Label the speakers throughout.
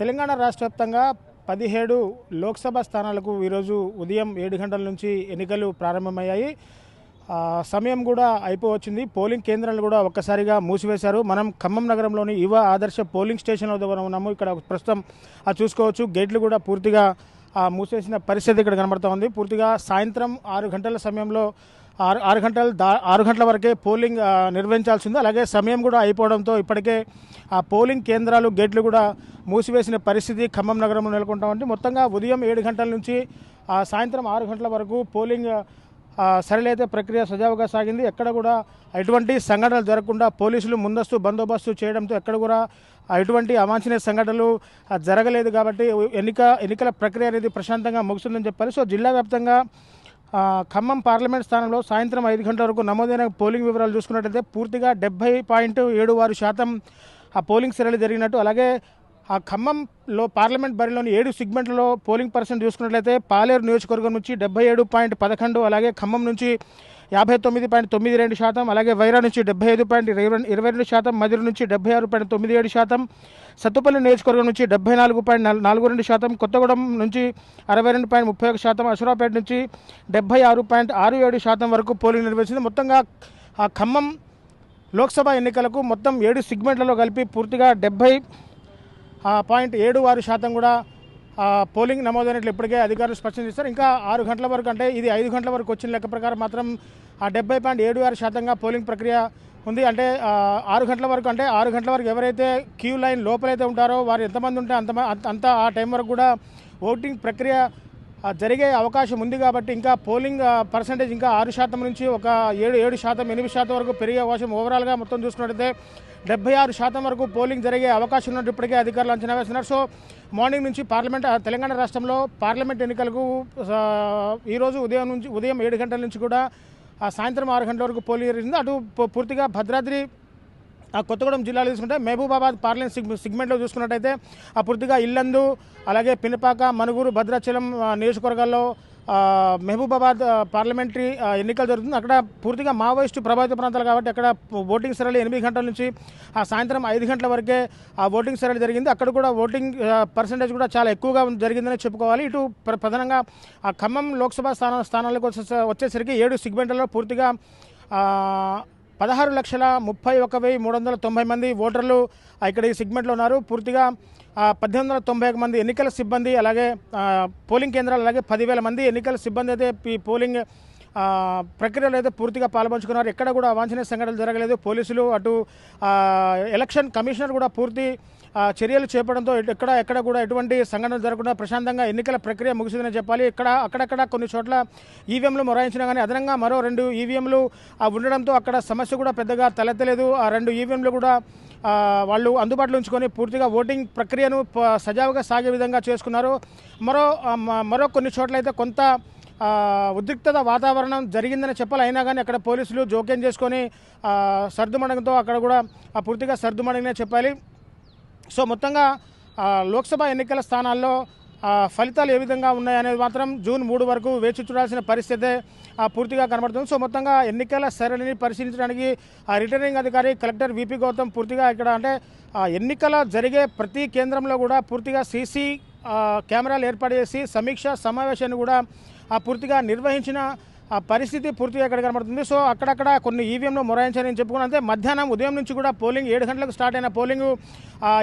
Speaker 1: తెలంగాణ రాష్ట్ర వ్యాప్తంగా 17 లోక్సభ స్థానాలకు ఈరోజు ఉదయం 7 గంటల నుంచి ఎన్నికలు ప్రారంభమయ్యాయి. సమయం కూడా అయిపోవచ్చింది. పోలింగ్ కేంద్రాలు కూడా ఒక్కసారిగా మూసివేశారు. మనం ఖమ్మం నగరంలోని యువ ఆదర్శ పోలింగ్ స్టేషన్ వద్ద ఉన్నాము. ఇక్కడ ప్రస్తుతం చూసుకోవచ్చు, గేట్లు కూడా పూర్తిగా మూసేసిన పరిస్థితి ఇక్కడ కనబడుతూ ఉంది. పూర్తిగా సాయంత్రం 6 గంటల సమయంలో 6 గంటల వరకే పోలింగ్ నిర్వహించాల్సింది. అలాగే సమయం కూడా అయిపోవడంతో ఇప్పటికే పోలింగ్ కేంద్రాలు గేట్లు కూడా మూసివేసిన పరిస్థితి ఖమ్మం నగరంలో నెలకొంటామంటే మొత్తంగా ఉదయం 7 గంటల నుంచి సాయంత్రం 6 గంటల వరకు పోలింగ్ సరళైతే ప్రక్రియ సజావుగా సాగింది. ఎక్కడ కూడా ఎటువంటి సంఘటనలు జరగకుండా పోలీసులు ముందస్తు బందోబస్తు చేయడంతో ఎక్కడ కూడా ఎటువంటి అవాంఛనీయ సంఘటనలు జరగలేదు. కాబట్టి ఎన్నికల ప్రక్రియ అనేది ప్రశాంతంగా ముగుస్తుందని చెప్పారు. సో జిల్లా వ్యాప్తంగా ఖమ్మం పార్లమెంట్ స్థానంలో సాయంత్రం 5 గంటల వరకు నమోదైన పోలింగ్ వివరాలు చూసుకున్నట్లయితే పూర్తిగా 70.76% పోలింగ్ సరళి జరిగినట్టు. అలాగే ఖమ్మంలో పార్లమెంట్ బరిలోని 7 సెగ్మెంట్లలో పోలింగ్ పర్సెంట్ చూసుకున్నట్లయితే పాలేరు నియోజకవర్గం నుంచి 77.11, అలాగే ఖమ్మం నుంచి 59.92%, అలాగే వైరా నుంచి 75.22%, మదిరి నుంచి 76.97%, సత్తుపల్లి నియోజకవర్గం నుంచి 74.42%, కొత్తగూడెం నుంచి 62.31%, అసూరాపేట నుంచి 76.67% వరకు పోలింగ్ నిర్వహించింది. మొత్తంగా ఖమ్మం లోక్సభ ఎన్నికలకు మొత్తం 7 సెగ్మెంట్లలో కలిపి పూర్తిగా 70.76% కూడా పోలింగ్ నమోదైనట్లు ఇప్పటికే అధికారులు స్పష్టం చేస్తారు. ఇంకా 6 గంటల వరకు, అంటే ఇది 5 గంటల వరకు వచ్చిన లెక్క ప్రకారం మాత్రం 70.76% పోలింగ్ ప్రక్రియ ఉంది. అంటే 6 గంటల వరకు, అంటే 6 గంటల వరకు ఎవరైతే క్యూ లైన్ లోపలైతే ఉంటారో వారు ఎంతమంది ఉంటే అంత ఆ టైం వరకు కూడా ఓటింగ్ ప్రక్రియ జరిగే అవకాశం ఉంది. కాబట్టి ఇంకా పోలింగ్ పర్సంటేజ్ ఇంకా 6% నుంచి ఒక 7%, 8% వరకు పెరిగే అవకాశం ఓవరాల్గా మొత్తం చూసుకున్నట్టయితే 76% వరకు పోలింగ్ జరిగే అవకాశం ఉన్నట్టు ఇప్పటికే అధికారులు అంచనా వేస్తున్నారు. సో మార్నింగ్ నుంచి తెలంగాణ రాష్ట్రంలో పార్లమెంట్ ఎన్నికలకు ఈరోజు ఉదయం 7 గంటల నుంచి కూడా సాయంత్రం 6 గంటల వరకు పోలింగ్ జరిగింది. అటు పూర్తిగా భద్రాద్రి కొత్తగూడెం జిల్లాలో చూసుకుంటే మహబూబాబాద్ పార్లమెంట్ సెగ్మెంట్లో చూసుకున్నట్టయితే పూర్తిగా ఇల్లందు, అలాగే పినపాక, మనుగురు, భద్రాచలం నియోజకవర్గాల్లో మహబూబాబాద్ పార్లమెంటరీ ఎన్నికలు జరుగుతుంది. అక్కడ పూర్తిగా మావోయిస్టు ప్రభావిత ప్రాంతాలు కాబట్టి అక్కడ ఓటింగ్ సరళి 8 గంటల నుంచి సాయంత్రం 5 గంటల వరకే ఓటింగ్ సరళి జరిగింది. అక్కడ కూడా ఓటింగ్ పర్సంటేజ్ కూడా చాలా ఎక్కువగా జరిగిందని చెప్పుకోవాలి. ఇటు ప్రధానంగా ఖమ్మం లోక్సభ స్థానాలకు వచ్చేసరికి 7 సెగ్మెంట్లలో పూర్తిగా 16,31,390 మంది ఓటర్లు ఇక్కడ ఈ సెగ్మెంట్లో ఉన్నారు. పూర్తిగా 1,891 మంది ఎన్నికల సిబ్బంది, అలాగే పోలింగ్ కేంద్రాలు, అలాగే 10,000 మంది ఎన్నికల సిబ్బంది అయితే ఈ పోలింగ్ ప్రక్రియలో అయితే పూర్తిగా పాల్పంచుకున్నారు. ఎక్కడ కూడా అవాంఛనీయ సంఘటనలు జరగలేదు. పోలీసులు అటు ఎలక్షన్ కమిషనర్ కూడా పూర్తి చర్యలు చేపడంతో ఎక్కడ కూడా ఎటువంటి సంఘటనలు జరగకుండా ప్రశాంతంగా ఎన్నికల ప్రక్రియ ముగిసిందని చెప్పాలి. అక్కడక్కడ కొన్ని చోట్ల ఈవీఎంలు మొరాయించినా కానీ అదనంగా మరో 2 ఈవీఎంలు ఉండడంతో అక్కడ సమస్య కూడా పెద్దగా తలెత్తలేదు. ఆ 2 ఈవీఎంలు కూడా వాళ్ళు అందుబాటులో ఉంచుకొని పూర్తిగా ఓటింగ్ ప్రక్రియను సజావుగా సాగే విధంగా చేసుకున్నారు. మరో కొన్ని చోట్లయితే కొంత ఉద్రిక్తత వాతావరణం జరిగిందని చెప్పాలి. అయినా కానీ అక్కడ పోలీసులు జోక్యం చేసుకొని సర్దుమణగంతో అక్కడ కూడా పూర్తిగా సర్దుమణగనే చెప్పాలి. సో మొత్తంగా లోక్సభ ఎన్నికల స్థానాల్లో ఫలితాలు ఏ విధంగా ఉన్నాయనేది మాత్రం జూన్ 3 వరకు వేచి చూడాల్సిన పరిస్థితే పూర్తిగా కనబడుతుంది. సో మొత్తంగా ఎన్నికల సరళిని పరిశీలించడానికి రిటర్నింగ్ అధికారి కలెక్టర్ విపి గౌతమ్ పూర్తిగా ఇక్కడ, అంటే ఎన్నికల జరిగే ప్రతి కేంద్రంలో కూడా పూర్తిగా సీసీ కెమెరాలు ఏర్పాటు చేసి సమీక్ష సమావేశాన్ని కూడా పూర్తిగా నిర్వహించిన పరిస్థితి పూర్తిగా ఇక్కడ కనబడుతుంది. సో అక్కడక్కడ కొన్ని ఈవీఎంలు మొరాయించారని చెప్పుకున్నా. అంతే మధ్యాహ్నం ఉదయం నుంచి కూడా పోలింగ్ 7 గంటలకు స్టార్ట్ అయిన పోలింగ్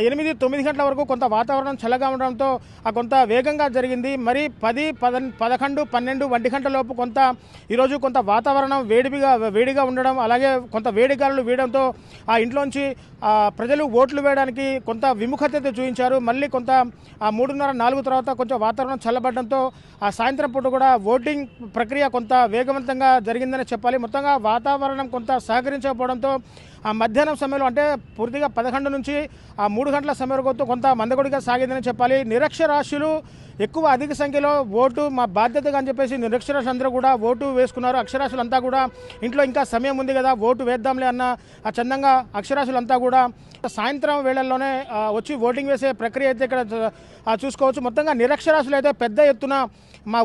Speaker 1: 8, 9 గంటల వరకు కొంత వాతావరణం చల్లగా ఉండడంతో కొంత వేగంగా జరిగింది. మరి 10, 11, 12, 1 గంటల లోపు ఈరోజు కొంత వాతావరణం వేడిగా ఉండడం, అలాగే కొంత వేడిగాలులు వీయడంతో ఇంట్లోంచి ప్రజలు ఓట్లు వేయడానికి కొంత విముఖత చూపించారు. మళ్ళీ కొంత 3:30, 4 తర్వాత కొంచెం వాతావరణం చల్లబడడంతో సాయంత్రం పూట కూడా ఓటింగ్ ప్రక్రియ కొంత వేగవంతంగా జరిగిందని చెప్పాలి. మొత్తంగా వాతావరణం కొంత సహకరించకపోవడంతో మధ్యాహ్నం సమయంలో, అంటే పూర్తిగా 11 నుంచి 3 గంటల సమయం వరకు కొంత మందకొడిగా సాగిందని చెప్పాలి. నిరక్షరాస్యులు అధిక సంఖ్యలో ఓటు మా బాధ్యతగా అని చెప్పేసి నిరక్షరాస్యులందరూ కూడా ఓటు వేసుకున్నారు. అక్షరాస్యులంతా కూడా ఇంట్లో ఇంకా సమయం ఉంది కదా, ఓటు వేద్దాంలే అన్న చందంగా అక్షరాస్యులంతా కూడా సాయంత్రం వేళల్లోనే వచ్చి ఓటింగ్ వేసే ప్రక్రియ అయితే ఇక్కడ చూసుకోవచ్చు. మొత్తంగా నిరక్షరాస్యులు అయితే పెద్ద ఎత్తున మా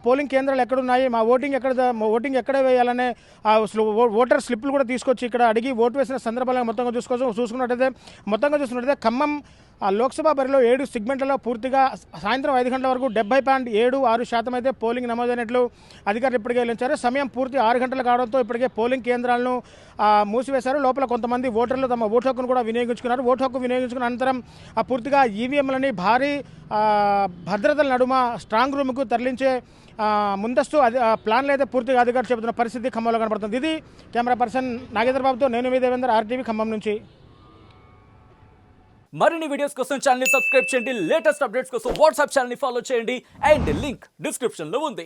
Speaker 1: పోలింగ్ కేంద్రాలు ఎక్కడున్నాయి, మా ఓటింగ్ ఎక్కడ వేయాలనే ఓటర్ స్లిప్లు కూడా తీసుకొచ్చి ఇక్కడ అడిగి ఓటు వేసిన సందర్భాలను మొత్తంగా చూసుకున్నట్టయితే ఖమ్మం లోక్సభ బరిలో 7 సెగ్మెంట్లలో పూర్తిగా సాయంత్రం 5 గంటల వరకు 70.76% అయితే పోలింగ్ నమోదైనట్లు అధికారులు ఇప్పటికే వెల్లడించారు. సమయం పూర్తి 6 గంటలు కావడంతో ఇప్పటికే పోలింగ్ కేంద్రాలను మూసివేశారు. లోపల కొంతమంది ఓటర్లు తమ ఓటు హక్కును కూడా వినియోగించుకున్నారు. ఓటు హక్కు వినియోగించుకున్న అనంతరం పూర్తిగా ఈవీఎంలని భారీ భద్రతల నడుమ స్ట్రాంగ్ రూమ్కు తరలించే ముందస్తు ప్లాన్లు అయితే పూర్తిగా అధికారులు చెబుతున్న పరిస్థితి ఖమ్మంలో కనబడుతుంది. ఇది కెమెరా పర్సన్ నాగేంద్ర బాబుతో నేను మీ దేవేందర్, RTV ఖమ్మం నుంచి.
Speaker 2: మరిన్ని వీడియోస్ కోసం ఛానల్ ని సబ్స్క్రైబ్ చేయండి. లేటెస్ట్ అప్డేట్స్ కోసం వాట్సాప్ ఛానల్ ని ఫాలో చేయండి. అండ్ లింక్ డిస్క్రిప్షన్ లో ఉంది.